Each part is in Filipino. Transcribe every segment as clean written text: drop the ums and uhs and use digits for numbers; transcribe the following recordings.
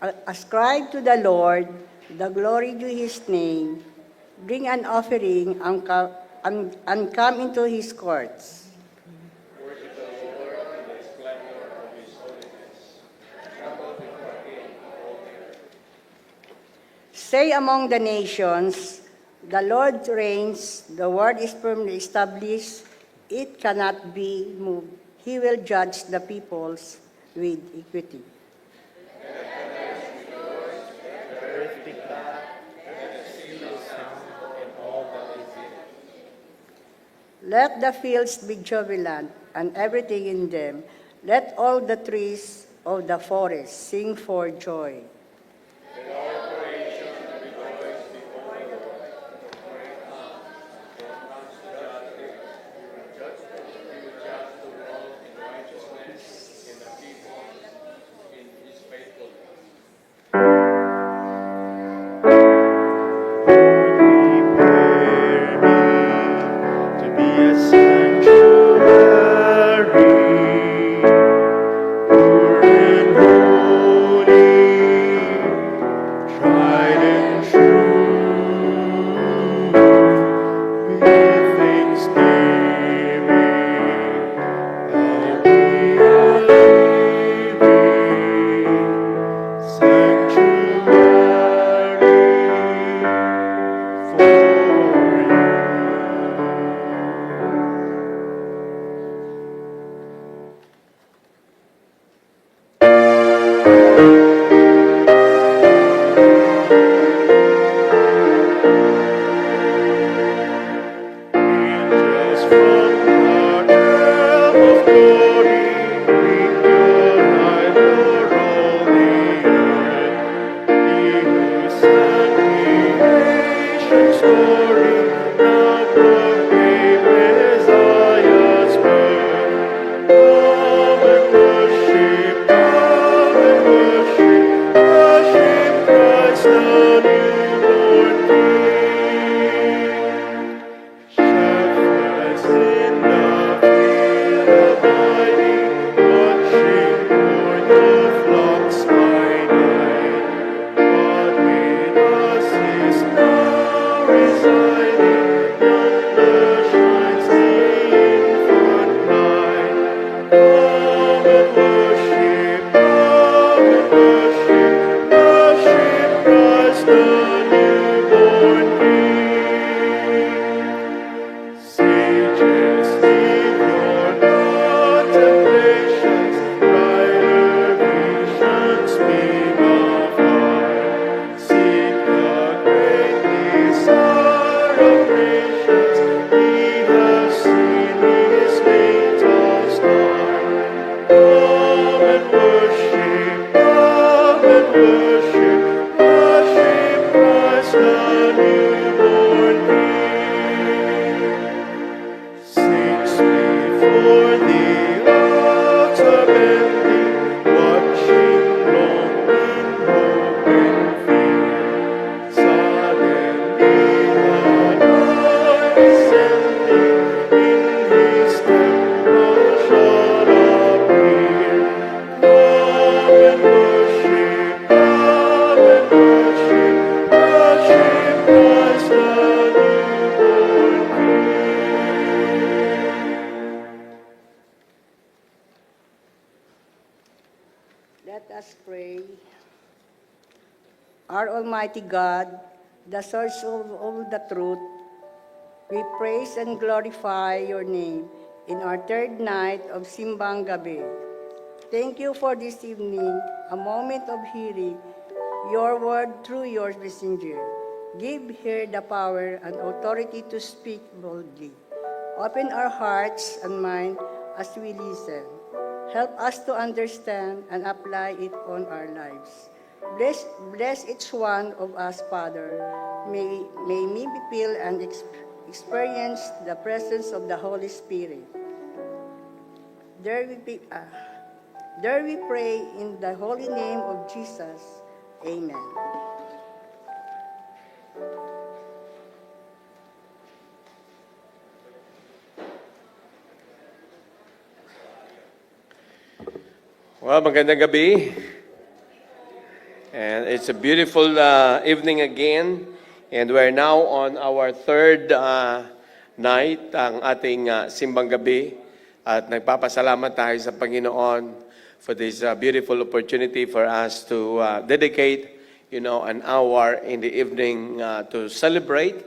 Ascribe to the Lord the glory due his name. Bring an offering and come into his courts. Worship the Lord in the splendor of his holiness. Tremble before him, all the earth. Say among the nations, the Lord reigns, the word is firmly established, it cannot be moved. He will judge the peoples with equity. Let the fields be jubilant, and everything in them. Let all the trees of the forest sing for joy. To be a sanctuary, pure and holy, tried and true, with thanksgiving, I'll be a living sanctuary for you. Angels from the realm of glory, bring your light o'er all the earth. He who sang creation's story, now proclaim Messiah's birth. Come and worship Christ the newborn King. Shepherds in the field abiding, watching o'er the flocks by night. God with us is now residing, yonder shines the infant light. Come and worship Christ the newborn King. Sages, leave your contemplations, brighter visions beam afar. Seek the great desire of nations, ye have seen his natal star. Come and worship Christ the newborn King. Saints before the altar bending, watching long in hope and fear. Suddenly the Lord descending, in his temple shall appear. Come and worship Christ the newborn King. Let us pray. Our Almighty God, the source of all the truth, we praise and glorify your name in our third night of Simbang Gabi. Thank you for this evening, a moment of hearing your word through your messenger. Give her the power and authority to speak boldly. Open our hearts and mind as we listen. Help us to understand and apply it on our lives. Bless each one of us, Father. May me feel and experience the presence of the Holy Spirit. There we pray in the holy name of Jesus. Amen. Well, magandang gabi. It's a beautiful evening again, and we're now on our third night, ang ating simbang gabi. At nagpapasalamat tayo sa Panginoon for this beautiful opportunity for us to dedicate, an hour in the evening to celebrate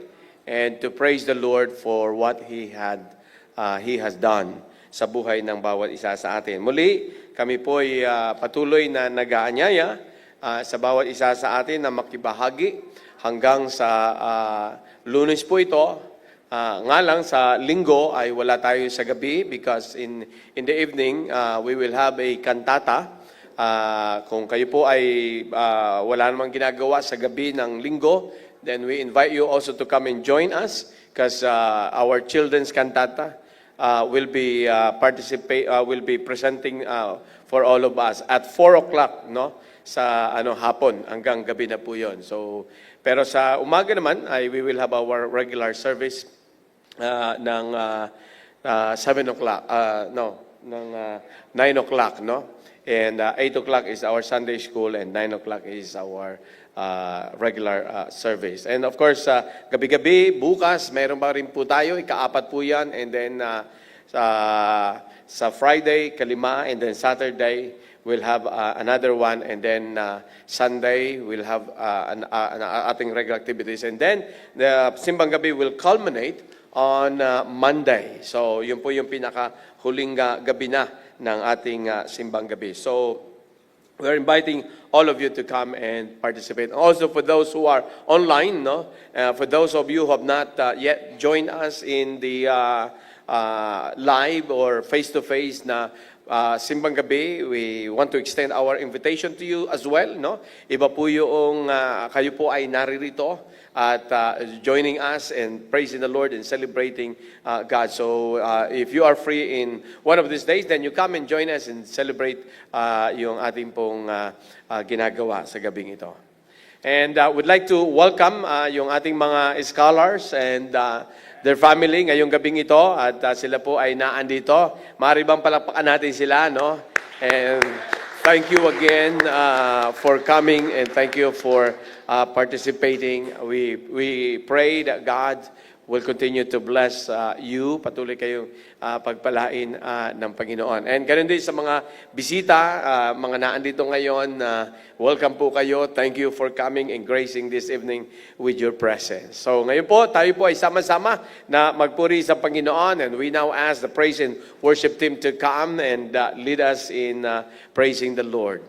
and to praise the Lord for what He has done sa buhay ng bawat isa sa atin. Muli, kami po ay patuloy na nag-aanyaya sa bawat isa sa atin na makibahagi hanggang sa Lunes po ito. Nga lang sa linggo ay wala tayo sa gabi because in the evening we will have a cantata. Kung kayo po ay wala namang ginagawa sa gabi ng linggo, then we invite you also to come and join us because our children's cantata will be presenting for all of us at 4 o'clock, no? Sa hapon hanggang gabi na po 'yon. So pero sa umaga naman ay we will have our regular service ng 7 o'clock ng 9 o'clock, no? And 8 o'clock is our Sunday school and 9 o'clock is our regular service. And of course, gabi-gabi, bukas, meron pa rin po tayo, ika-4 po yan. And then sa Friday, kalima, and then Saturday, we'll have another one. And then Sunday, we'll have ating regular activities. And then the Simbang Gabi will culminate on Monday. So yun po yung pinaka-huling gabi na ng ating Simbang Gabi. So we're inviting all of you to come and participate. Also for those who are online, no? For those of you who have not yet joined us in the live or face-to-face na Simbang Gabi, we want to extend our invitation to you as well, no? Iba po yung kayo po ay naririto at joining us and praising the Lord and celebrating God. So if you are free in one of these days, then you come and join us and celebrate yung ating pong ginagawa sa gabing ito. And would like to welcome yung ating mga scholars and their family ngayong gabing ito at sila po ay naandito. Maaari bang palakpakan natin sila, no? And thank you again for coming and thank you for participating. We pray that God will continue to bless you. Patuloy kayong pagpalain ng Panginoon. And ganun din sa mga bisita, mga naandito ngayon, welcome po kayo. Thank you for coming and gracing this evening with your presence. So ngayon po, tayo po ay sama-sama na magpuri sa Panginoon. And we now ask the praise and worship team to come and lead us in praising the Lord.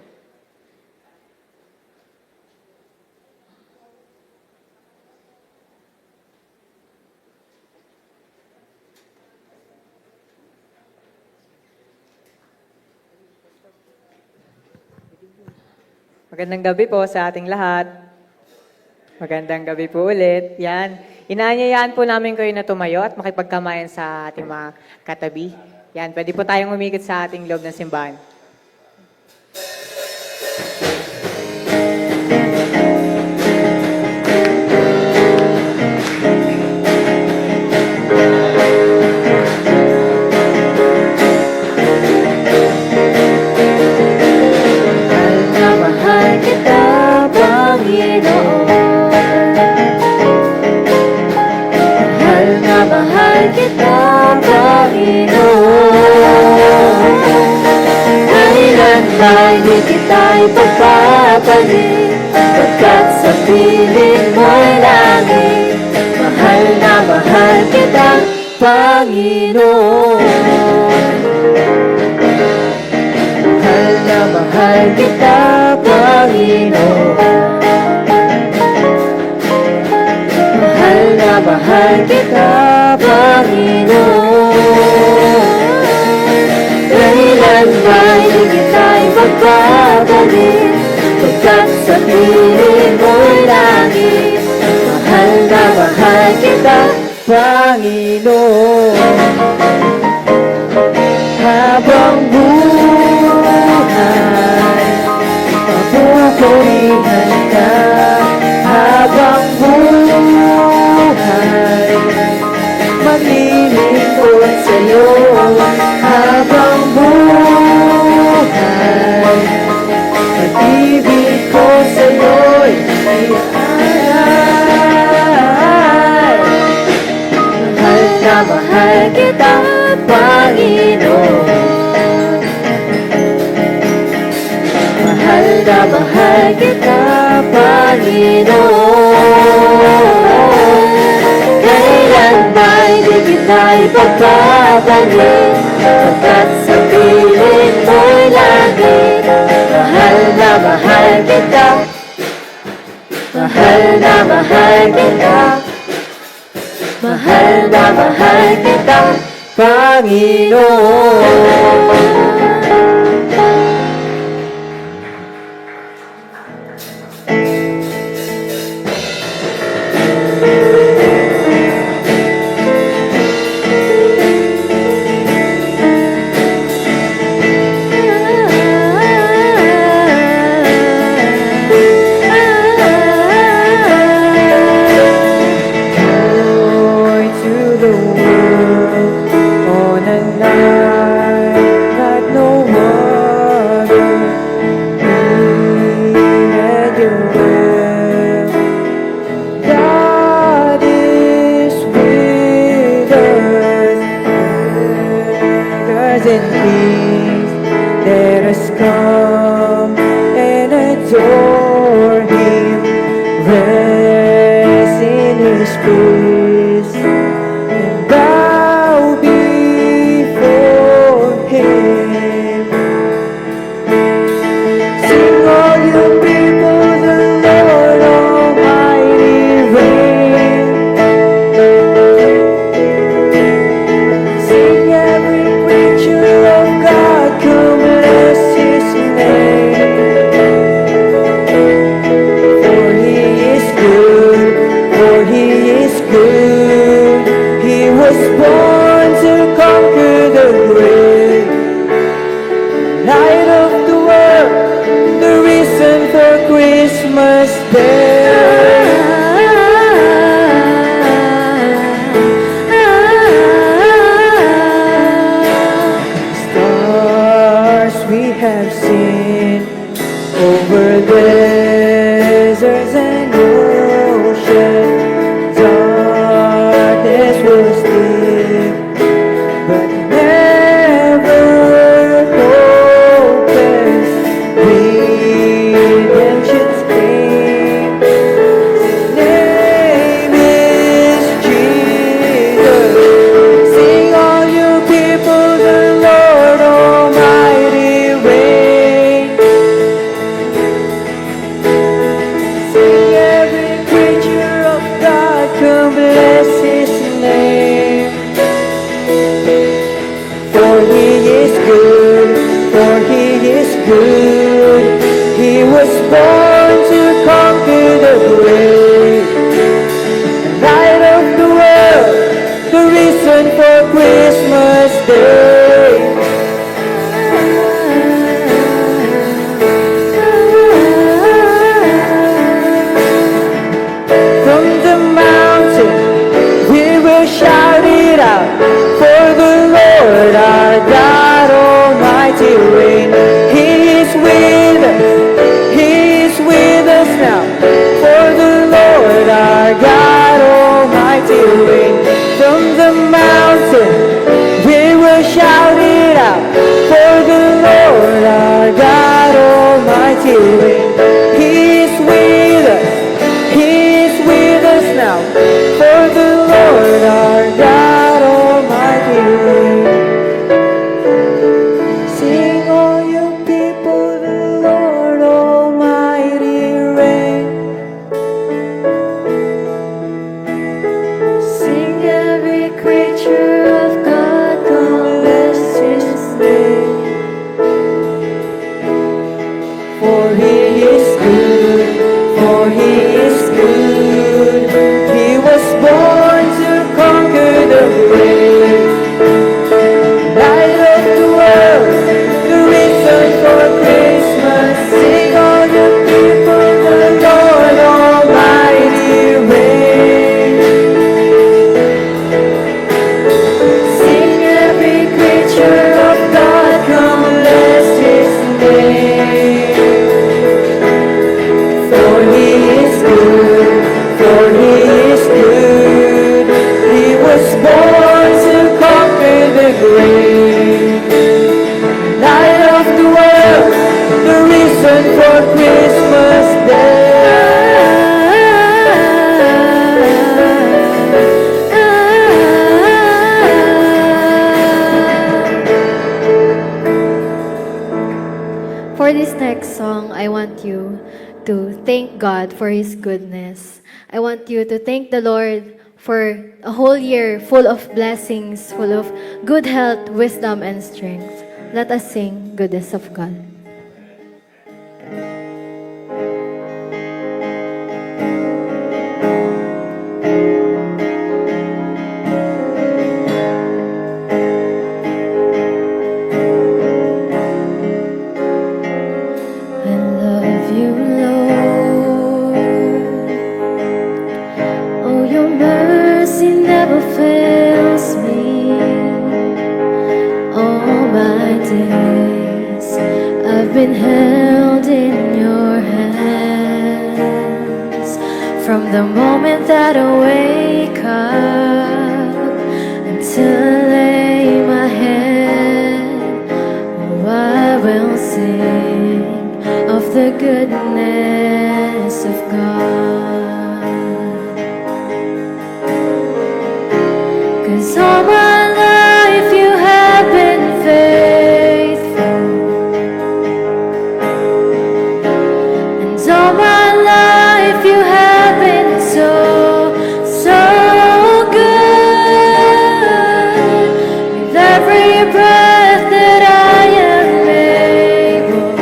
Magandang gabi po sa ating lahat. Magandang gabi po ulit. Yan. Inaanyayaan po namin kayo na tumayo at makipagkamayan sa ating mga katabi. Yan. Pwede po tayong umikot sa ating loob ng simbahan. Mahal kita, Panginoon. Kailan ba'y di kita ipagpapalit, pagkat sa piling mo'y langit. Mahal na mahal kita, Panginoon. Mahal na mahal kita, Panginoon. Mahal na mahal kita, Panginoon. Kailan ba'y di kita ipagpapalit, pagkat sa piling mo'y langit. Mahal na mahal kita, Panginoon. Habang buhay, papupurihan ka. Habang buhay, maglilingkod sa'yo. Habang buhay, pag-ibig ko sa'yo. mahal kita, Panginoon. Kailan ba'y di kita ipagbabalin, pagkat sa piling mo'y lagi. Mahal na mahal kita, mahal na mahal kita, mahal na mahal kita, Panginoon. Joy to the world on a night that no other needed your will. God is with us, rulers and kings. Let us come and adore Him. Rest in His peace and bow before Him. Sing all you people, the Lord Almighty reigns. Sing every creature of God, come bless His name. For He is good, for He is good. He was born to conquer the grave. Light of the world, the reason for Christmas Stars we have seen over deserts and oceans. Darkness will sleep, but never hopeless. Redemption's King, His name is Jesus. Sing all you people, the Lord Almighty reigns. Sing every creature of God, come bless His name. For He is good, for He is good. He was born to conquer the grave. Light of the world, the reason for Christmas Day. From the mountain we will shout it out, for the Lord our God Almighty reign. He is with us, He is with us now, for the Lord our God Almighty reign. From the mountain we will shout it out, for the Lord our God Almighty reign. He is with us, He is with us now, for the Lord our God Almighty reign. Sing all you people, the Lord Almighty reign. Sing every creature of God, come bless His name. For He is good, for He is good. He was born to conquer the grave. Light of the world, the reason for Christmas. Sing all you people, the Lord Almighty reigns. Sing every creature of God, come bless His name. For He is good, for He is good. For this next song, I want you to thank God for His goodness. I want you to thank the Lord for a whole year full of blessings, full of good health, wisdom, and strength. Let us sing Goodness of God. I love you, Lord. Oh, your mercy never fails me. All my days I've been held in your hands. From the moment that I wake up until I lay my head, oh, I will sing of the goodness of God. 'Cause all my life you have been faithful, and all my life you have been so, so good. With every breath that I am able,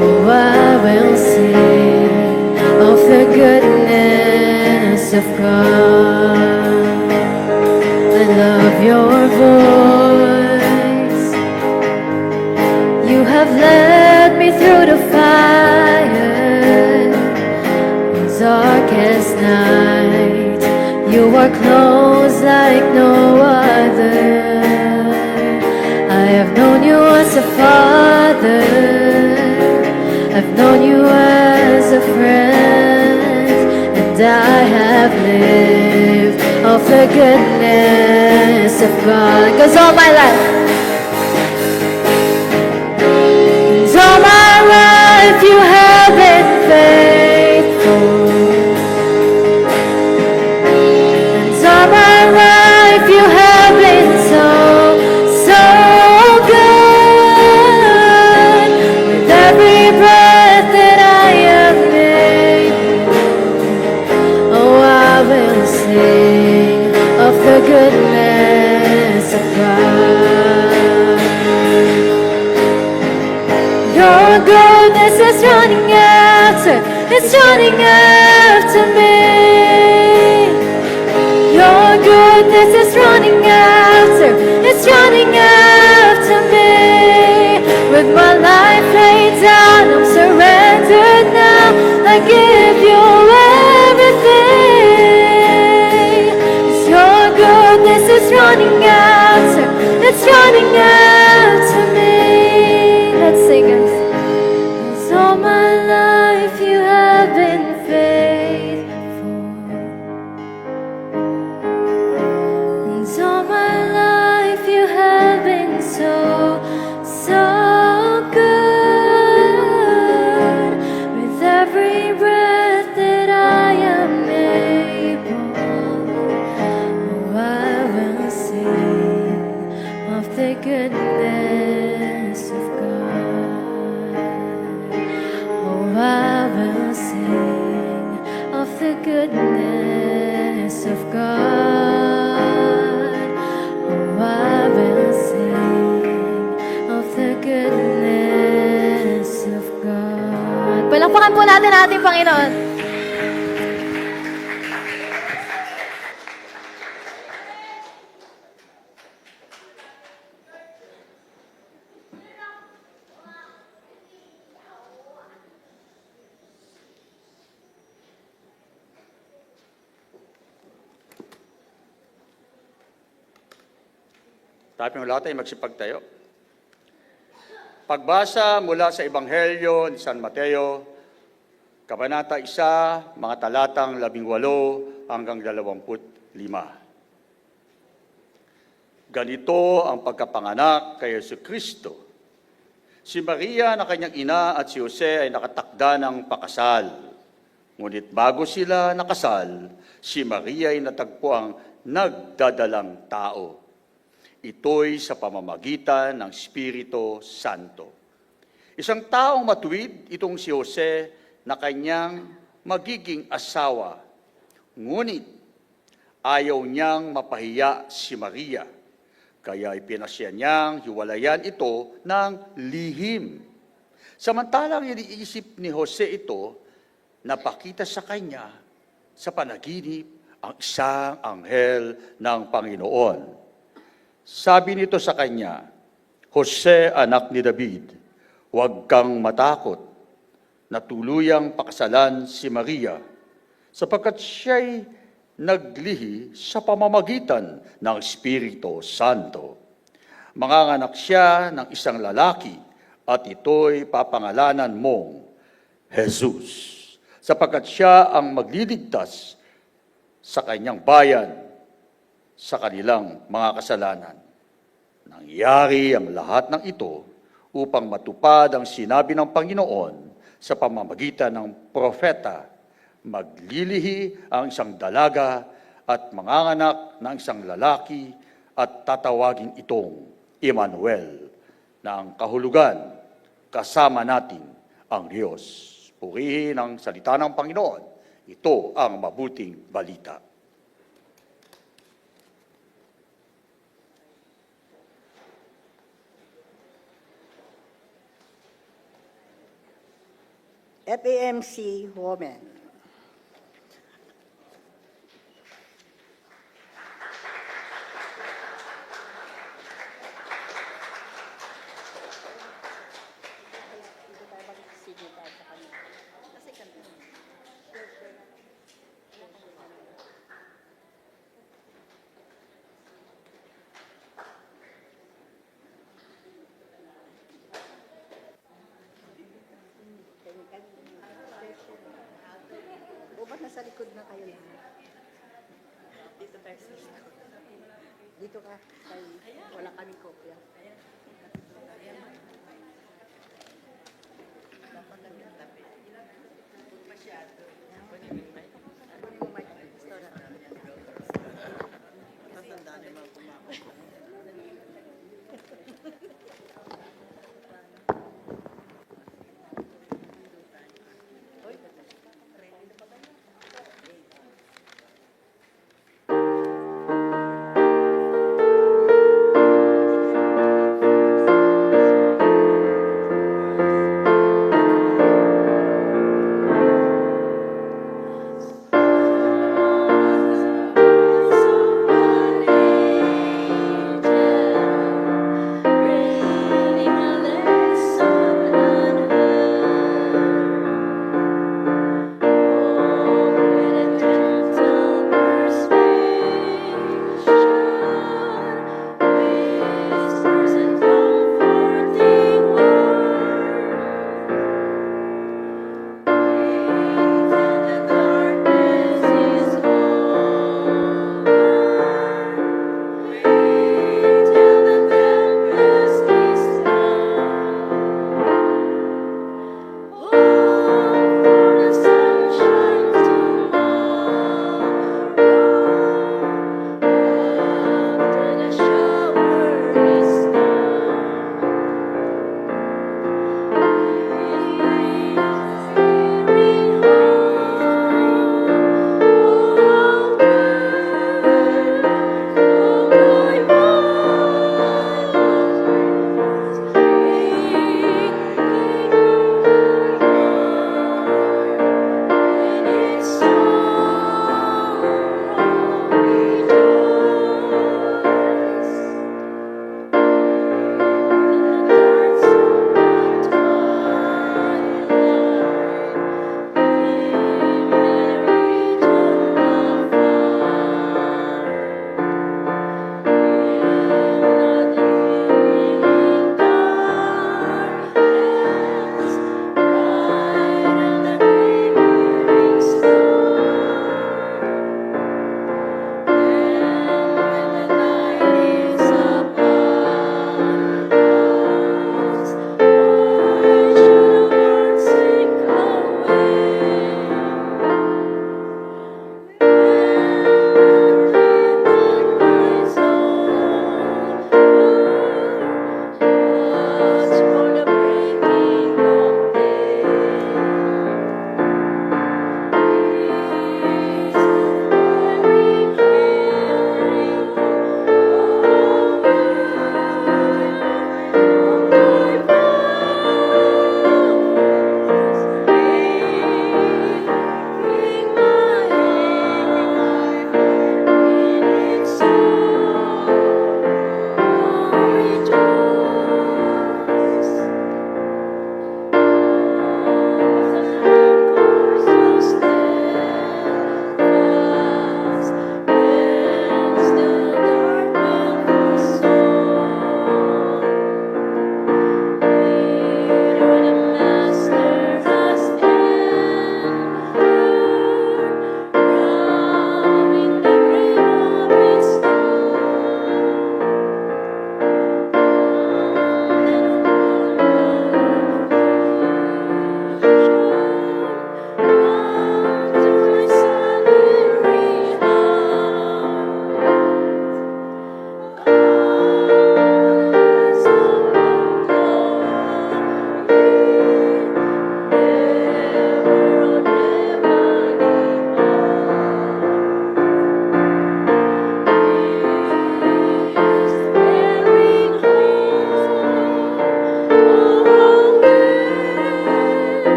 oh, I will sing of the goodness of God. I love your voice. You have led me through the fire, darkest night. You are close like no other. I have known you as a father. I've known you as a friend, and I have lived of the goodness of God. 'Cause all my life, all my life you have been faithful, and all my life you have been so, so good. With every breath that I am able, oh, I will sing of the goodness of God. Your goodness is running after, it's running after me. Your goodness is running after, it's running after me. With my life laid down, I'm surrendered now. I give you everything. 'Cause your goodness is running after, it's running after me. Let's sing it. 'Cause all my life you have been faithful, and all my life you have been so, so good. With every breath that I am able, oh, I will sing of the goodness of God. Oh, I will sing of the goodness of God. Oh, I will sing of the goodness of God. Palakpakan po natin ating Panginoon. Tayo ng lahat ay magsipagtayo. Pagbasa mula sa Ebanghelyo ni San Mateo, Kabanata 1, mga talatang 18 hanggang 25. Ganito ang pagkapanganak kay Jesucristo. Si Maria na kanyang ina at si Jose ay nakatakda ng pakasal. Ngunit bago sila nakasal, si Maria ay natagpo ang nagdadalang tao. Ito'y sa pamamagitan ng Espiritu Santo. Isang taong matuwid itong si Jose na kanyang magiging asawa. Ngunit ayaw niyang mapahiya si Maria, kaya ipinasya niyang hiwalayan ito ng lihim. Samantalang iniisip ni Jose ito, napakita sa kanya sa panaginip ang isang anghel ng Panginoon. Sabi nito sa kanya, Jose, anak ni David, huwag kang matakot na tuluyang pakasalan si Maria, sapagkat siya'y naglihi sa pamamagitan ng Espiritu Santo. Manganganak siya ng isang lalaki at ito'y papangalanan mong Jesus, sapagkat siya ang magliligtas sa kanyang bayan sa kanilang mga kasalanan. Nangyari ang lahat ng ito upang matupad ang sinabi ng Panginoon sa pamamagitan ng propeta, maglilihi ang isang dalaga at manganganak ng isang lalaki at tatawagin itong Emmanuel, na ang kahulugan, kasama natin ang Diyos. Purihin ang salita ng Panginoon. Ito ang mabuting balita. FAMC Women. O ba't nasa likod na kayo lahat? Dito tayo sa dito ka. Wala kaming kopya. Dapat lang yung tabi. Huwag masyado. Pwede mo mic. Tatandaan yung mga kumakain.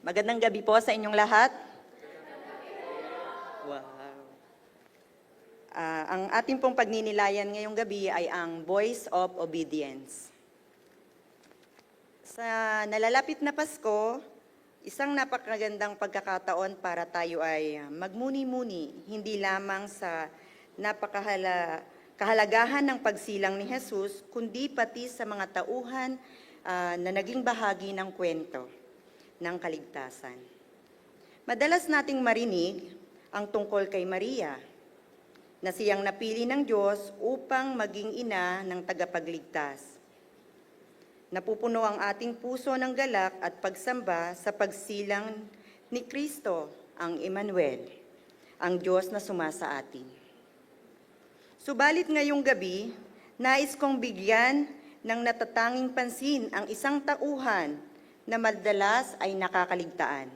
Magandang gabi po sa inyong lahat. Wow. Ang ating pong pagninilayan ngayong gabi ay ang Voice of Obedience. Sa nalalapit na Pasko, isang napakagandang pagkakataon para tayo ay magmuni-muni, hindi lamang sa kahalagahan ng pagsilang ni Jesus, kundi pati sa mga tauhan na naging bahagi ng kwento ng kaligtasan. Madalas nating marinig ang tungkol kay Maria, na siyang napili ng Diyos upang maging ina ng tagapagligtas. Napupuno ang ating puso ng galak at pagsamba sa pagsilang ni Kristo, ang Emmanuel, ang Diyos na sumasa atin. Subalit ngayong gabi, nais kong bigyan ng natatanging pansin ang isang tauhan na madalas ay nakakaligtaan.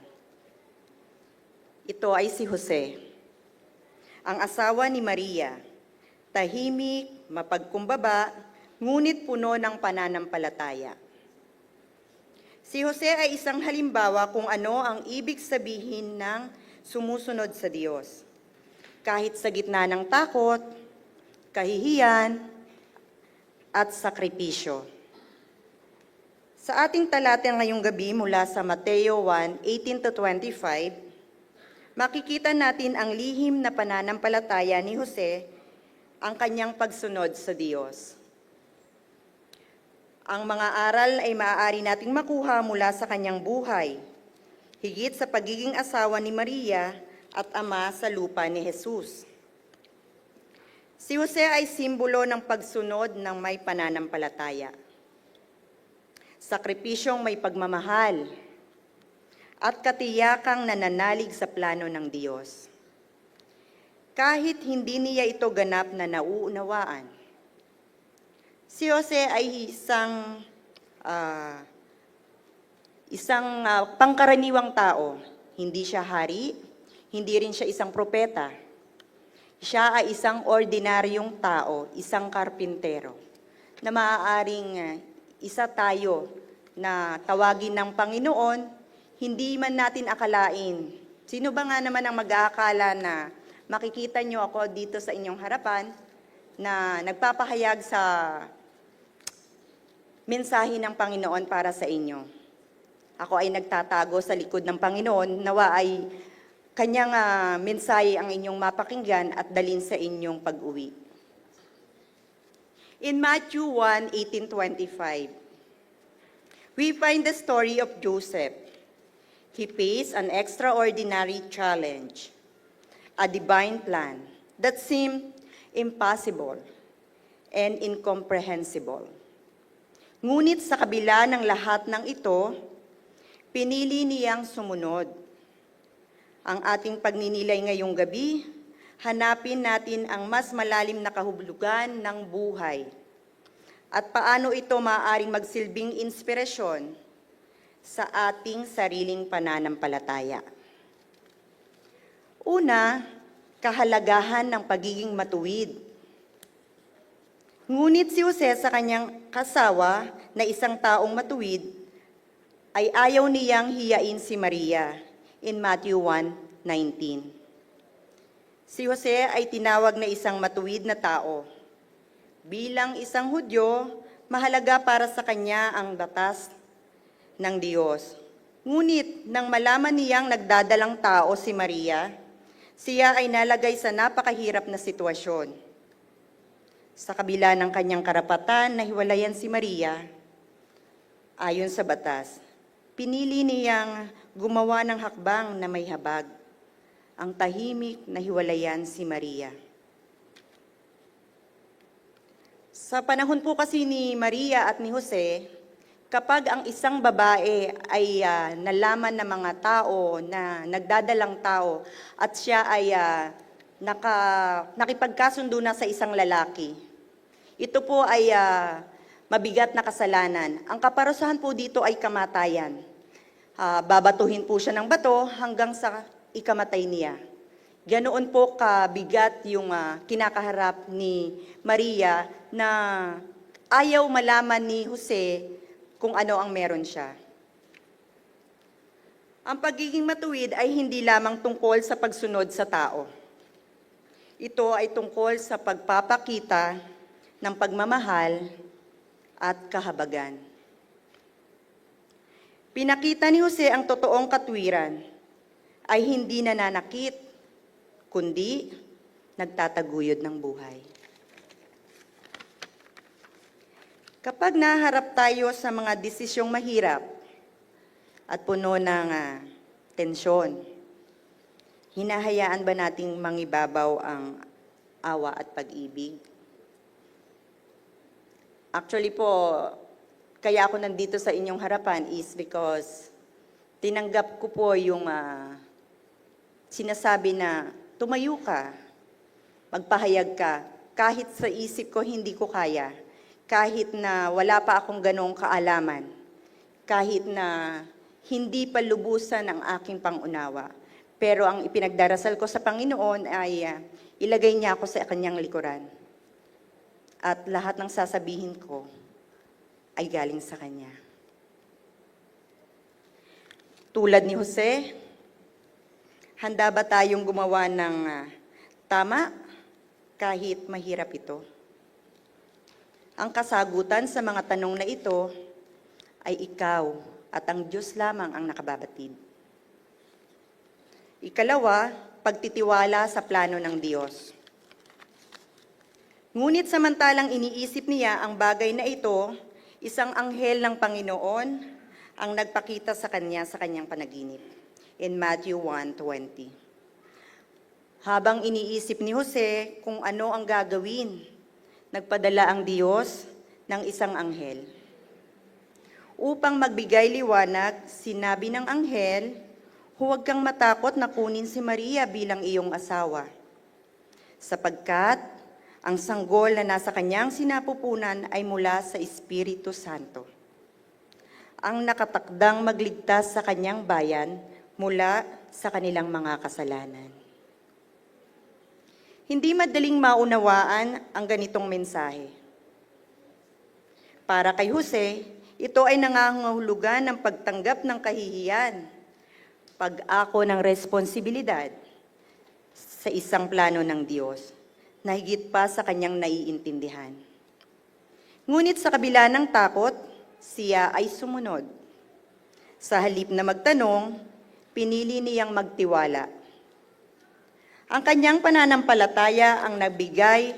Ito ay si Jose, ang asawa ni Maria, tahimik, mapagkumbaba, ngunit puno ng pananampalataya. Si Jose ay isang halimbawa kung ano ang ibig sabihin ng sumusunod sa Diyos. Kahit sa gitna ng takot, kahihiyan, at sakripisyo. Sa ating talata ngayong gabi mula sa Mateo 1:18-25, makikita natin ang lihim na pananampalataya ni Jose, ang kanyang pagsunod sa Diyos. Ang mga aral ay maaari nating makuha mula sa kanyang buhay, higit sa pagiging asawa ni Maria at ama sa lupa ni Jesus. Si Jose ay simbolo ng pagsunod ng may pananampalataya, sakripisyong may pagmamahal, at katiyakang nananalig sa plano ng Diyos. Kahit hindi niya ito ganap na nauunawaan, si Jose ay isang pangkaraniwang tao. Hindi siya hari, hindi rin siya isang propeta. Siya ay isang ordinaryong tao, isang karpintero, na maaaring isa tayo na tawagin ng Panginoon, hindi man natin akalain. Sino ba nga naman ang mag-aakala na makikita nyo ako dito sa inyong harapan na nagpapahayag sa mensahe ng Panginoon para sa inyo? Ako ay nagtatago sa likod ng Panginoon, nawa ay kanyang mensahe ang inyong mapakinggan at dalin sa inyong pag-uwi. In Matthew 1:18-25, we find the story of Joseph. He faced an extraordinary challenge, a divine plan that seemed impossible and incomprehensible. Ngunit sa kabila ng lahat ng ito, pinili niyang sumunod. Ang ating pagninilay ngayong gabi, hanapin natin ang mas malalim na kahulugan ng buhay at paano ito maaaring magsilbing inspirasyon sa ating sariling pananampalataya. Una, kahalagahan ng pagiging matuwid. Ngunit si Jose sa kanyang kasawa na isang taong matuwid ay ayaw niyang hiyain si Maria in Matthew 1:19. Si Jose ay tinawag na isang matuwid na tao. Bilang isang Hudyo, mahalaga para sa kanya ang batas ng Diyos. Ngunit nang malaman niyang nagdadalang tao si Maria, siya ay nalagay sa napakahirap na sitwasyon. Sa kabila ng kanyang karapatan na hiwalayan si Maria, ayon sa batas, pinili niyang gumawa ng hakbang na may habag, ang tahimik na hiwalayan si Maria. Sa panahon po kasi ni Maria at ni Jose, kapag ang isang babae ay nalaman ng mga tao na nagdadalang tao at siya ay nakipagkasundo na sa isang lalaki, ito po ay mabigat na kasalanan. Ang kaparusahan po dito ay kamatayan. Babatuhin po siya ng bato hanggang sa ikamatay niya. Ganoon po kabigat yung kinakaharap ni Maria na ayaw malaman ni Jose kung ano ang meron siya. Ang pagiging matuwid ay hindi lamang tungkol sa pagsunod sa tao. Ito ay tungkol sa pagpapakita ng pagmamahal at kahabagan. Pinakita ni Jose ang totoong katwiran ay hindi nananakit, kundi nagtataguyod ng buhay. Kapag naharap tayo sa mga desisyong mahirap at puno ng tensyon, hinahayaan ba nating mangibabaw ang awa at pag-ibig? Actually po, kaya ako nandito sa inyong harapan is because tinanggap ko po yung sinasabi na tumayo ka, magpahayag ka, kahit sa isip ko hindi ko kaya, kahit na wala pa akong ganong kaalaman, kahit na hindi pa lubusan ang aking pangunawa. Pero ang ipinagdarasal ko sa Panginoon ay ilagay niya ako sa kanyang likuran. At lahat ng sasabihin ko ay galing sa kanya. Tulad ni Jose, handa ba tayong gumawa ng tama kahit mahirap ito? Ang kasagutan sa mga tanong na ito ay ikaw at ang Diyos lamang ang nakababatid. Ikalawa, pagtitiwala sa plano ng Diyos. Ngunit samantalang iniisip niya ang bagay na ito, isang anghel ng Panginoon ang nagpakita sa kanya sa kanyang panaginip. In Matthew 1:20. Habang iniisip ni Jose kung ano ang gagawin, nagpadala ang Diyos ng isang anghel. Upang magbigay liwanag, sinabi ng anghel, huwag kang matakot na kunin si Maria bilang iyong asawa, sapagkat ang sanggol na nasa kanyang sinapupunan ay mula sa Espiritu Santo. Ang nakatakdang magligtas sa kanyang bayan mula sa kanilang mga kasalanan. Hindi madaling maunawaan ang ganitong mensahe. Para kay Jose, ito ay nangangahulugan ng pagtanggap ng kahihiyan, pag-ako ng responsibilidad sa isang plano ng Diyos, na higit pa sa kanyang naiintindihan. Ngunit sa kabila ng takot, siya ay sumunod. Sa halip na magtanong, pinili niyang magtiwala. Ang kanyang pananampalataya ang nagbigay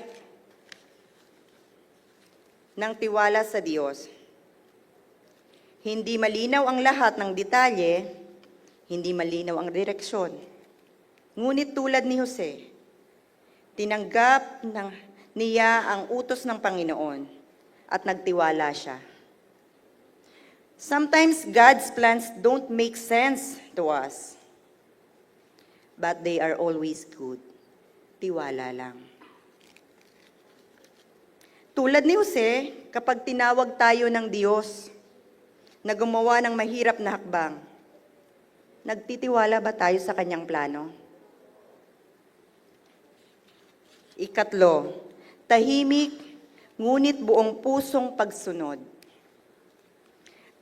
ng tiwala sa Diyos. Hindi malinaw ang lahat ng detalye, hindi malinaw ang direksyon. Ngunit tulad ni Jose, tinanggap niya ang utos ng Panginoon at nagtiwala siya. Sometimes God's plans don't make sense to us, but they are always good. Tiwala lang. Tulad ni Jose, kapag tinawag tayo ng Diyos na gumawa ng mahirap na hakbang, nagtitiwala ba tayo sa kanyang plano? Ikatlo, tahimik, ngunit buong pusong pagsunod.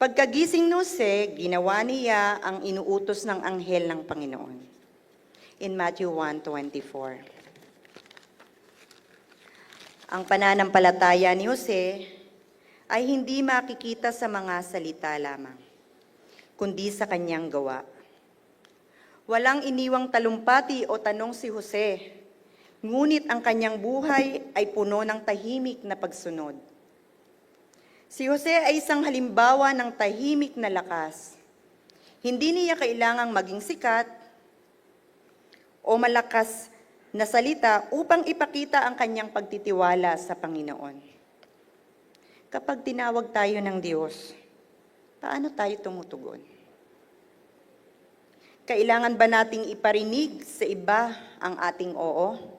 Pagkagising ni Jose, ginawa niya ang inuutos ng anghel ng Panginoon. In Matthew 1:24. Ang pananampalataya ni Jose ay hindi makikita sa mga salita lamang, kundi sa kanyang gawa. Walang iniwang talumpati o tanong si Jose, ngunit ang kanyang buhay ay puno ng tahimik na pagsunod. Si Jose ay isang halimbawa ng tahimik na lakas. Hindi niya kailangang maging sikat o malakas na salita upang ipakita ang kanyang pagtitiwala sa Panginoon. Kapag tinawag tayo ng Diyos, paano tayo tumutugon? Kailangan ba nating iparinig sa iba ang ating oo?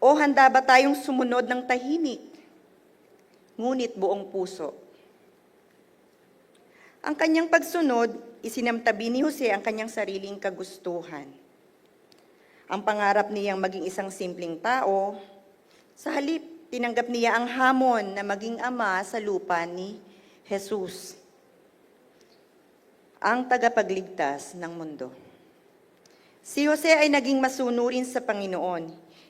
O handa ba tayong sumunod ng tahimik, ngunit buong puso? Ang kanyang pagsunod, isinamtabi ni Jose ang kanyang sariling kagustuhan. Ang pangarap niyang maging isang simpleng tao, sa halip, tinanggap niya ang hamon na maging ama sa lupa ni Jesus. ang tagapagligtas ng mundo. Si Jose ay naging masunurin sa Panginoon.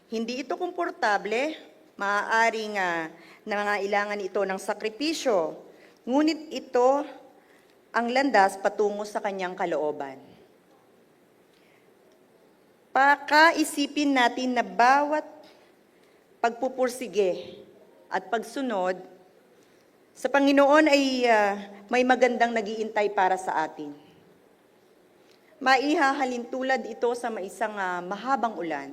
Hindi ito komportable, maaaring nangangailangan ito ng sakripisyo, ngunit ito ang landas patungo sa kanyang kalooban. Pakaisipin natin na bawat pagpupursige at pagsunod sa Panginoon ay may magandang nagiintay para sa atin. Maihahalin tulad ito sa isang mahabang ulan.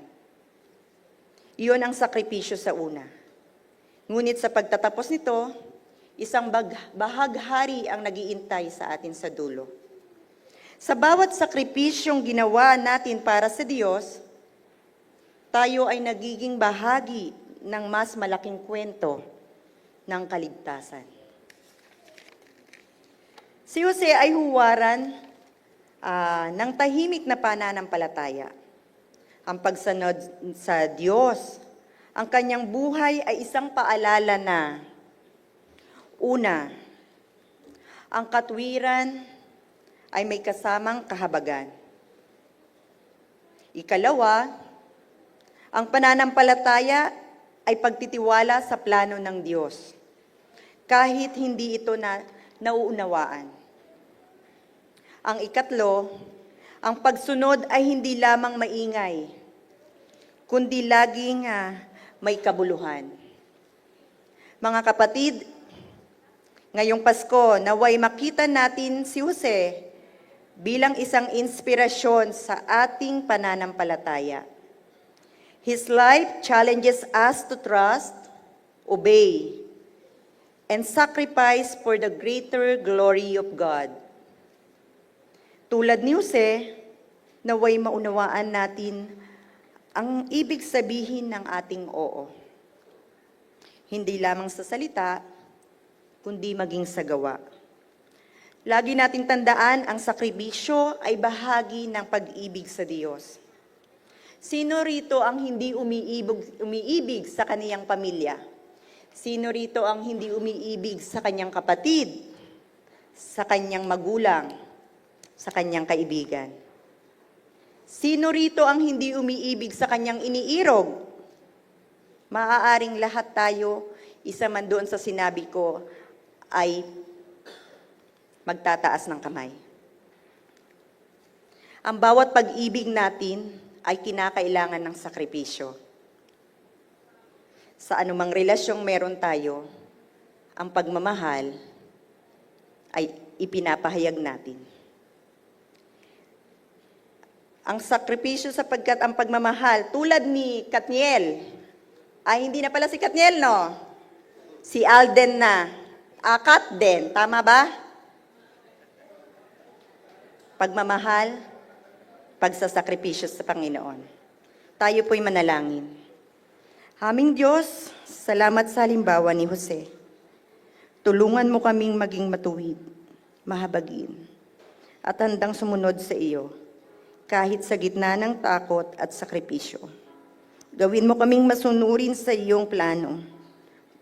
Iyon ang sakripisyo sa una. Ngunit sa pagtatapos nito, isang bahaghari ang nagiintay sa atin sa dulo. Sa bawat sakripisyong ginawa natin para sa Diyos, tayo ay nagiging bahagi ng mas malaking kwento ng kaligtasan. Si Jose ay huwaran ng tahimik na pananampalataya. Ang pagsunod sa Diyos, ang kanyang buhay ay isang paalala na, una, ang katwiran ay may kasamang kahabagan. Ikalawa, ang pananampalataya ay pagtitiwala sa plano ng Diyos, kahit hindi ito nauunawaan. Ang ikatlo, ang pagsunod ay hindi lamang maingay, kundi laging may kabuluhan. Mga kapatid, ngayong Pasko, naway makita natin si Jose bilang isang inspirasyon sa ating pananampalataya. His life challenges us to trust, obey, and sacrifice for the greater glory of God. Tulad ni Jose, naway maunawaan natin ang ibig sabihin ng ating oo. Hindi lamang sa salita, kundi maging sa gawa. Lagi nating tandaan, ang sakripisyo ay bahagi ng pag-ibig sa Diyos. Sino rito ang hindi umiibig sa kaniyang pamilya? Sino rito ang hindi umiibig sa kanyang kapatid, sa kanyang magulang, sa kanyang kaibigan? Sino rito ang hindi umiibig sa kanyang iniirog? Maaaring lahat tayo, isa man doon sa sinabi ko, ay magtataas ng kamay. Ang bawat pag-ibig natin ay kinakailangan ng sakripisyo. Sa anumang relasyong meron tayo, ang pagmamahal ay ipinapahayag natin. Ang sakripisyo sapagkat ang pagmamahal, tulad ni Katniel, ay hindi na pala si Katniel, no? Si Alden na. Katden, tama ba? Pagmamahal, pagsasakripisyo sa Panginoon. Tayo po'y manalangin. Aming Diyos, salamat sa halimbawa ni Jose. Tulungan mo kaming maging matuwid, mahabagin, at handang sumunod sa iyo, kahit sa gitna ng takot at sakripisyo. Gawin mo kaming masunurin sa iyong plano.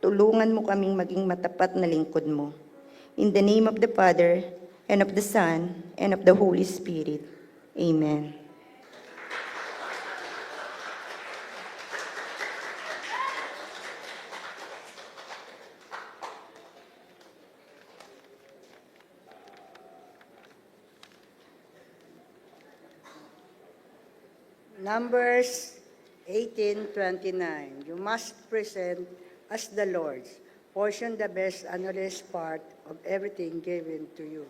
Tulungan mo kaming maging matapat na lingkod mo. In the name of the Father, and of the Son, and of the Holy Spirit. Amen. Numbers 18:29. You must present as the Lord's. Portion the best and honest part of everything given to you.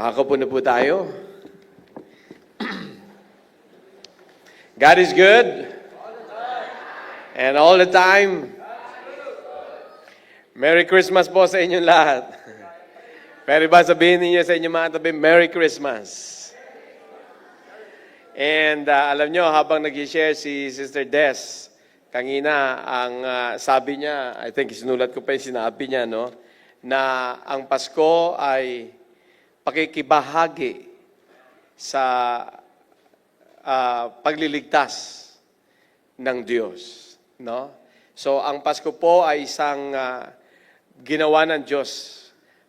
Makakaupo na po tayo. God is good. And all the time. Merry Christmas po sa inyong lahat. Pero ba sabihin ninyo sa inyong mga tabi, Merry Christmas. And alam nyo, habang nag-share si Sister Des, kanina, ang sabi niya, I think sinulat ko pa yung sinabi niya, no? Na ang Pasko ay pakikibahagi sa pagliligtas ng Diyos, no? So ang Pasko po ay isang ginawa ng Diyos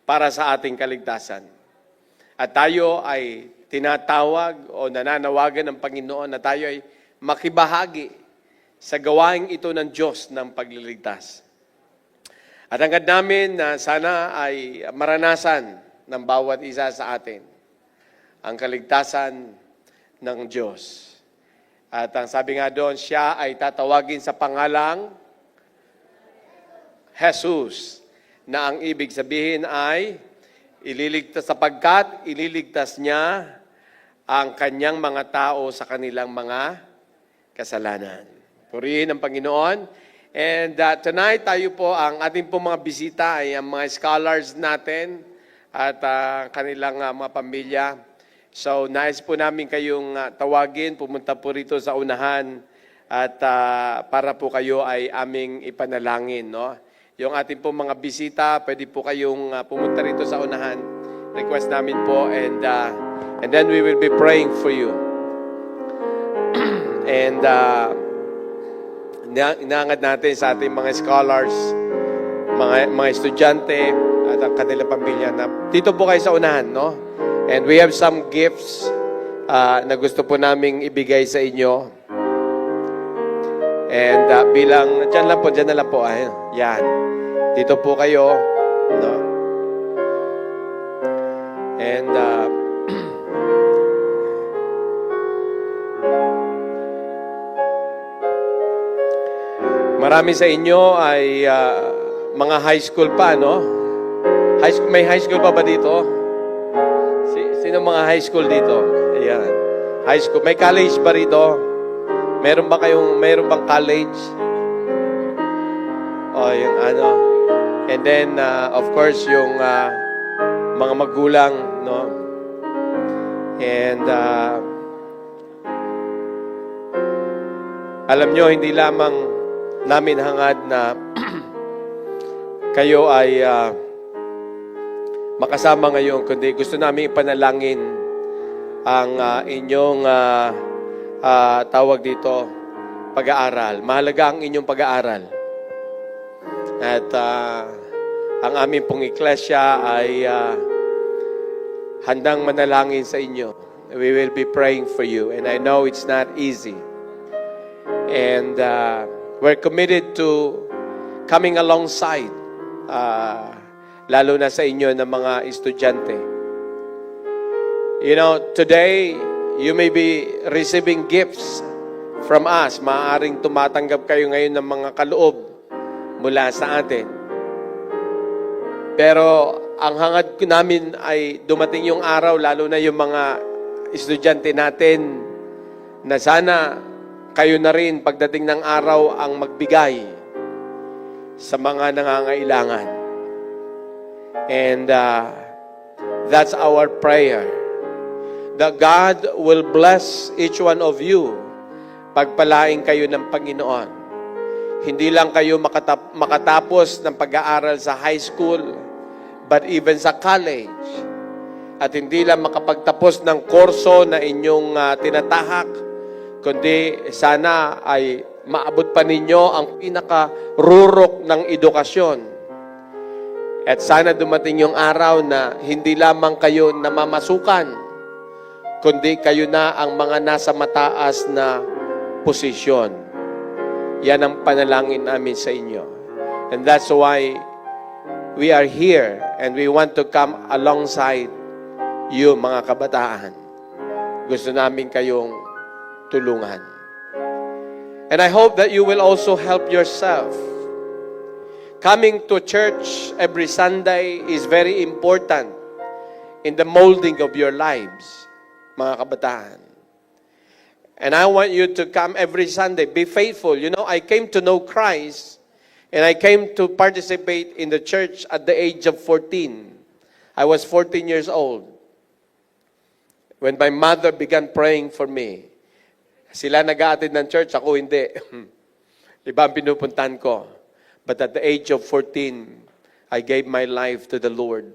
para sa ating kaligtasan. At tayo ay tinatawag o nananawagan ng Panginoon na tayo ay makibahagi sa gawaing ito ng Diyos ng pagliligtas. At hangad namin na sana ay maranasan ng bawat isa sa atin ang kaligtasan ng Diyos. At ang sabi nga doon, siya ay tatawagin sa pangalang Jesus, na ang ibig sabihin ay ililigtas, sapagkat ililigtas niya ang kanyang mga tao sa kanilang mga kasalanan. Purihin ang Panginoon. And tonight tayo po, ang ating po mga bisita ay ang mga scholars natin at kanilang mga pamilya. So nais po namin kayong tawagin, pumunta po rito sa unahan at para po kayo ay aming ipanalangin, no? Yung ating po mga bisita, pwede po kayong pumunta rito sa unahan. Request namin po and then we will be praying for you. And inaangad natin sa ating mga scholars, mga estudyante at ang kanilang pamilya na dito po kayo sa unahan, no? And we have some gifts na gusto po naming ibigay sa inyo. And bilang, dyan na lang po, yan. Dito po kayo, no? And marami sa inyo ay mga high school pa, no? May high school pa ba dito? Sino mga high school dito? Ayan. High school. May college ba rito? Meron bang college? O, yung ano. And then, of course, yung mga magulang, no? And, alam nyo, hindi lamang namin hangad na kayo ay makasama ngayon, kundi gusto namin ipanalangin ang inyong tawag dito, pag-aaral. Mahalaga ang inyong pag-aaral. At ang aming pong iglesia ay handang manalangin sa inyo. We will be praying for you. And I know it's not easy. And we're committed to coming alongside, lalo na sa inyo ng mga estudyante. You know, today, you may be receiving gifts from us. Maaaring tumatanggap kayo ngayon ng mga kaloob mula sa atin. Pero ang hangad namin ay dumating yung araw, lalo na yung mga estudyante natin, na sana kayo na rin pagdating ng araw ang magbigay sa mga nangangailangan. And that's our prayer. That God will bless each one of you. Pagpalain kayo ng Panginoon. Hindi lang kayo makatapos ng pag-aaral sa high school, but even sa college. At hindi lang makapagtapos ng kurso na inyong tinatahak, kundi sana ay maabot pa ninyo ang pinaka-rurok ng edukasyon. At sana dumating yung araw na hindi lamang kayo namamasukan, kundi kayo na ang mga nasa mataas na posisyon. Yan ang panalangin namin sa inyo. And that's why we are here and we want to come alongside you, mga kabataan. Gusto namin kayong tulungan. And I hope that you will also help yourself. Coming to church every Sunday is very important in the molding of your lives, mga kabataan. And I want you to come every Sunday. Be faithful. You know, I came to know Christ and I came to participate in the church at the age of 14. I was 14 years old when my mother began praying for me. Sila nag-a-attend ng church, ako hindi. Iba ang pinupuntahan ko. But at the age of 14, I gave my life to the Lord.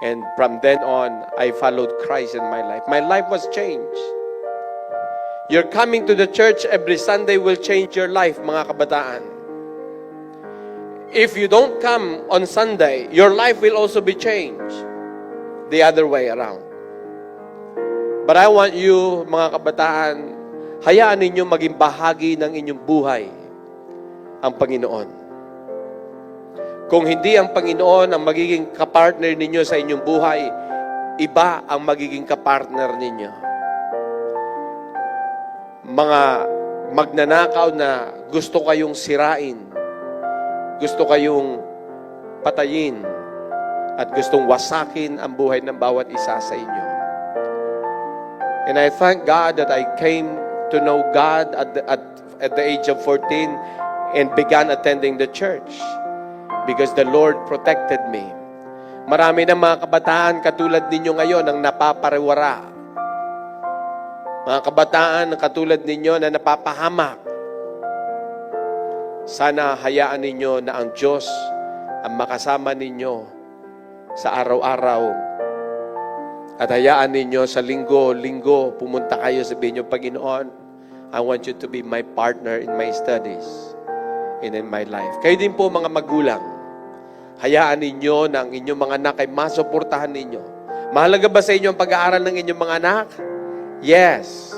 And from then on, I followed Christ in my life. My life was changed. Your coming to the church every Sunday will change your life, mga kabataan. If you don't come on Sunday, your life will also be changed. The other way around. But I want you, mga kabataan, hayaan ninyo maging bahagi ng inyong buhay ang Panginoon. Kung hindi ang Panginoon ang magiging kapartner ninyo sa inyong buhay, iba ang magiging kapartner ninyo. Mga magnanakaw na gusto kayong sirain, gusto kayong patayin, at gustong wasakin ang buhay ng bawat isa sa inyo. And I thank God that I came to know God at the age of 14 and began attending the church because the Lord protected me. Marami ng mga kabataan katulad ninyo ngayon ang napapariwara. Mga kabataan na katulad ninyo na napapahamak. Sana hayaan ninyo na ang Diyos ang makasama ninyo sa araw-araw. At hayaan ninyo sa linggo-linggo, pumunta kayo, sabihin nyo, Panginoon, I want you to be my partner in my studies and in my life. Kayo din po mga magulang. Hayaan ninyo na ang inyong mga anak ay masuportahan ninyo. Mahalaga ba sa inyo ang pag-aaral ng inyong mga anak? Yes.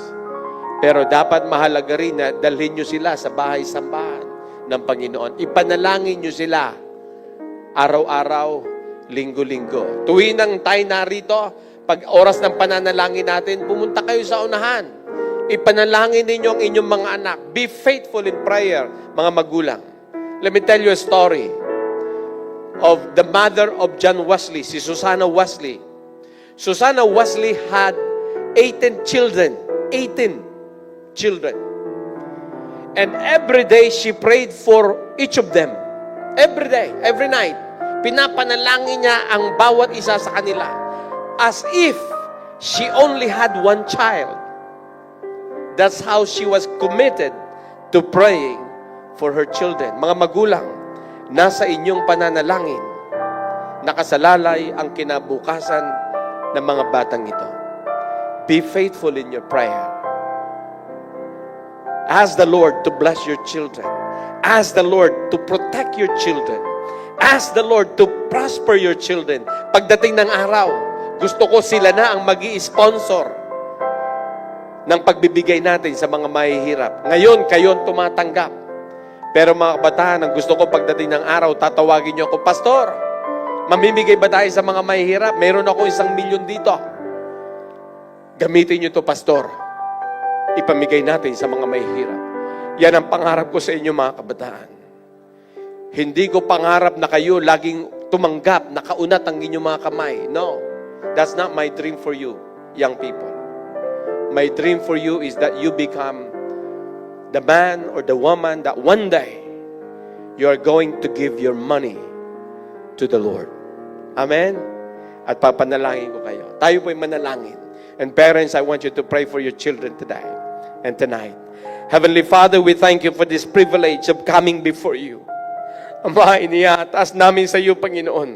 Pero dapat mahalaga rin na dalhin nyo sila sa bahay-sambahan ng Panginoon. Ipanalangin nyo sila araw-araw, linggo-linggo. Tuwing nang tayo narito, pag oras ng pananalangin natin, pumunta kayo sa unahan. Ipanalangin ninyo ang inyong mga anak. Be faithful in prayer, mga magulang. Let me tell you a story of the mother of John Wesley, si Susanna Wesley. Susanna Wesley had 18 children. 18 children. And every day, she prayed for each of them. Every day, every night. Pinapanalangin niya ang bawat isa sa kanila. As if she only had one child. That's how she was committed to praying for her children. Mga magulang, nasa inyong pananalangin, nakasalalay ang kinabukasan ng mga batang ito. Be faithful in your prayer. Ask the Lord to bless your children. Ask the Lord to protect your children. Ask the Lord to prosper your children. Pagdating ng araw, gusto ko sila na ang magi-sponsor ng pagbibigay natin sa mga mahihirap. Ngayon, kayo ang tumatanggap. Pero mga kabataan, ang gusto ko pagdating ng araw, tatawagin niyo ako, Pastor, mamimigay ba tayo sa mga mahihirap? Meron ako 1 milyon dito. Gamitin niyo to, Pastor. Ipamigay natin sa mga mahihirap. Yan ang pangarap ko sa inyo, mga kabataan. Hindi ko pangarap na kayo laging tumanggap, nakaunat ang inyong mga kamay. No. That's not my dream for you, young people. My dream for you is that you become the man or the woman that one day you are going to give your money to the Lord. Amen? At papanalangin ko kayo. Tayo po'y manalangin. And parents, I want you to pray for your children today and tonight. Heavenly Father, we thank you for this privilege of coming before you. Ama, iniataas namin sa iyo, Panginoon,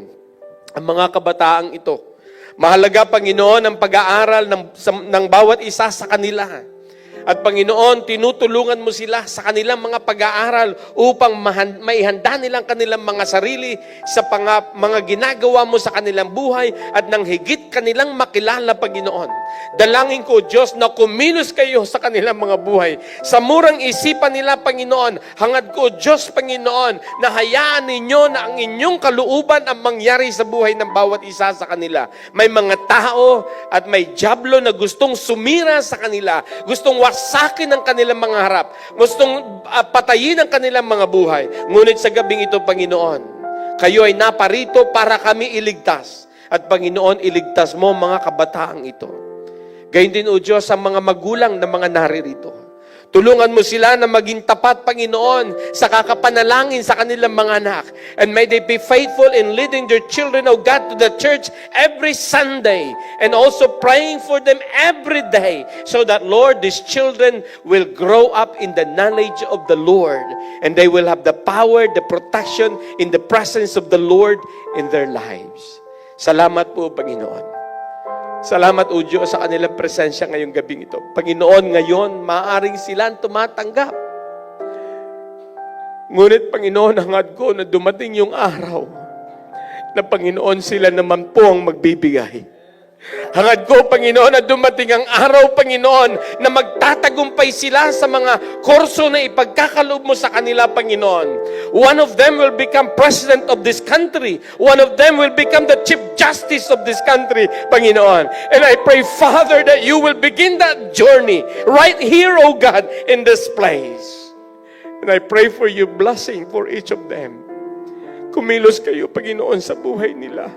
ang mga kabataang ito. Mahalaga, Panginoon, ang pag-aaral ng bawat isa sa kanila. At Panginoon, tinutulungan mo sila sa kanilang mga pag-aaral upang maihanda nilang kanilang mga sarili sa mga ginagawa mo sa kanilang buhay at nang higit kanilang makilala, Panginoon. Dalangin ko, Diyos, na kumilos kayo sa kanilang mga buhay. Sa murang isipan nila, Panginoon, hangad ko, Diyos, Panginoon, na hayaan ninyo na ang inyong kalooban ang mangyari sa buhay ng bawat isa sa kanila. May mga tao at may dyablo na gustong sumira sa kanila, gustong wasakin ang kanilang mga harap, gustong patayin ang kanilang mga buhay. Ngunit sa gabing ito, Panginoon, kayo ay naparito para kami iligtas. At Panginoon, iligtas mo mga kabataang ito. Gayun din, O Diyos, sa mga magulang na mga naririto. Tulungan mo sila na maging tapat, Panginoon, sa kakapanalangin sa kanilang mga anak. And may they be faithful in leading their children, O God, to the church every Sunday. And also praying for them every day. So that, Lord, these children will grow up in the knowledge of the Lord. And they will have the power, the protection in the presence of the Lord in their lives. Salamat po, Panginoon. Salamat, O Diyos, sa kanilang presensya ngayong gabing ito. Panginoon, ngayon, maaaring sila tumatanggap. Ngunit, Panginoon, hangad ko na dumating yung araw na, Panginoon, sila naman po ang magbibigay. Hangad ko, Panginoon, na dumating ang araw, Panginoon, na magtatagumpay sila sa mga kurso na ipagkakaloob mo sa kanila, Panginoon. One of them will become president of this country. One of them will become the chief justice of this country, Panginoon. And I pray, Father, that you will begin that journey right here, O God, in this place. And I pray for your blessing for each of them. Kumilos kayo, Panginoon, sa buhay nila.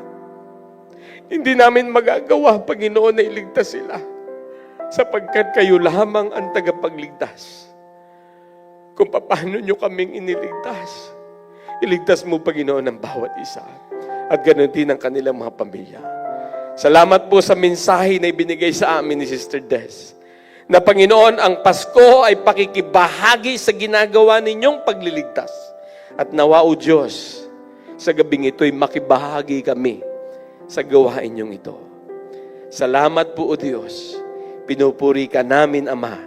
Hindi namin magagawa, Panginoon, na iligtas sila, sapagkat kayo lamang ang tagapagligtas. Kung paano nyo kaming iniligtas, iligtas mo, Panginoon, ang bawat isa. At ganoon din ang kanilang mga pamilya. Salamat po sa mensahe na ibinigay sa amin ni Sister Des, na, Panginoon, ang Pasko ay pakikibahagi sa ginagawa ninyong pagliligtas. At nawa, O Diyos, sa gabing ito'y makibahagi kami sa gawain niyong ito. Salamat po, O Diyos. Pinupuri ka namin, Ama,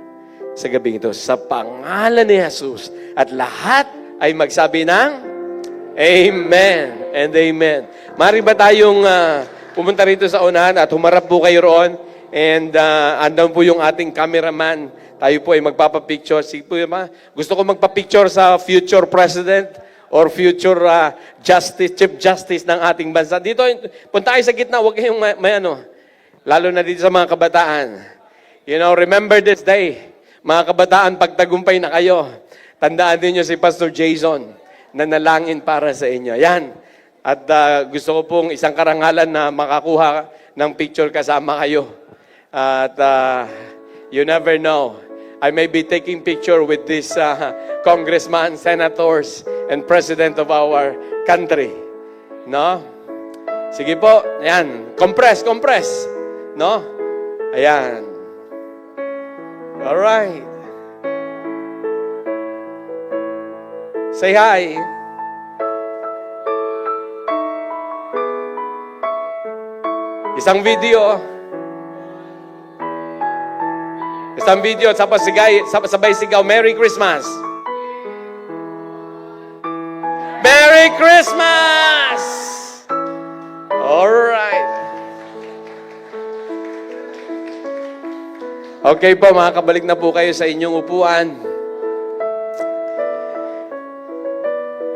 sa gabing ito. Sa pangalan ni Jesus. At lahat ay magsabi ng Amen and Amen. Mari ba tayong pumunta rito sa unahan at humarap po kayo roon? And andun po yung ating cameraman. Tayo po ay magpapapicture. Sige po, Ma. Gusto ko magpapicture sa future president or future chief justice ng ating bansa. Dito, punta kayo sa gitna, huwag kayong may ano. Lalo na dito sa mga kabataan. You know, remember this day. Mga kabataan, pagtagumpay na kayo, tandaan din nyo si Pastor Jason na nalangin para sa inyo. Yan. At gusto ko pong isang karangalan na makakuha ng picture kasama kayo. At you never know. I may be taking picture with these congressmen, senators, and president of our country. No? Sige po. Ayan. Compress. No? Ayan. Alright. Say hi. Isang video. Tapos sabay sigaw, Merry Christmas. Merry Christmas! Alright. Okay po, makakabalik na po kayo sa inyong upuan.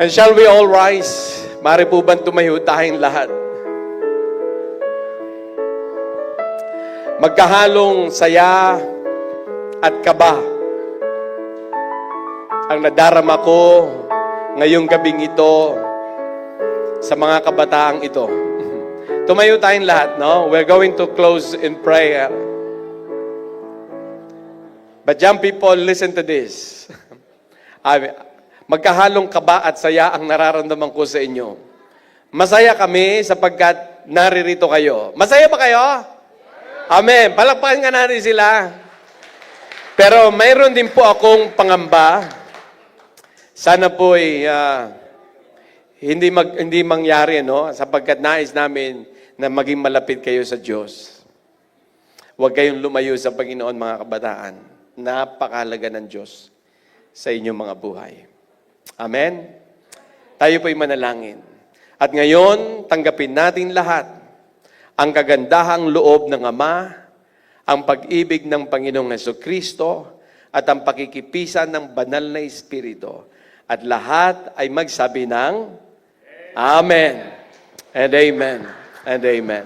And shall we all rise? Mari po bang tumayo tayong lahat? Magkahalong saya at kaba ang nadarama ko ngayong gabing ito sa mga kabataang ito. Tumayo tayong lahat, no? We're going to close in prayer. But young people, listen to this. Magkahalong kaba at saya ang nararamdaman ko sa inyo. Masaya kami sapagkat naririto kayo. Masaya ba kayo? Amen. Palakpakan nga natin sila. Pero mayroon din po akong pangamba. Sana po hindi mangyari, no? Sapagkat nais namin na maging malapit kayo sa Diyos. Huwag kayong lumayo sa Panginoon, mga kabataan. Napakahalaga ng Diyos sa inyong mga buhay. Amen? Tayo po'y manalangin. At ngayon, tanggapin natin lahat ang kagandahang loob ng Ama, ang pag-ibig ng Panginoong Jesucristo, at ang pakikipisan ng banal na Espiritu. At lahat ay magsabi ng Amen and Amen and Amen.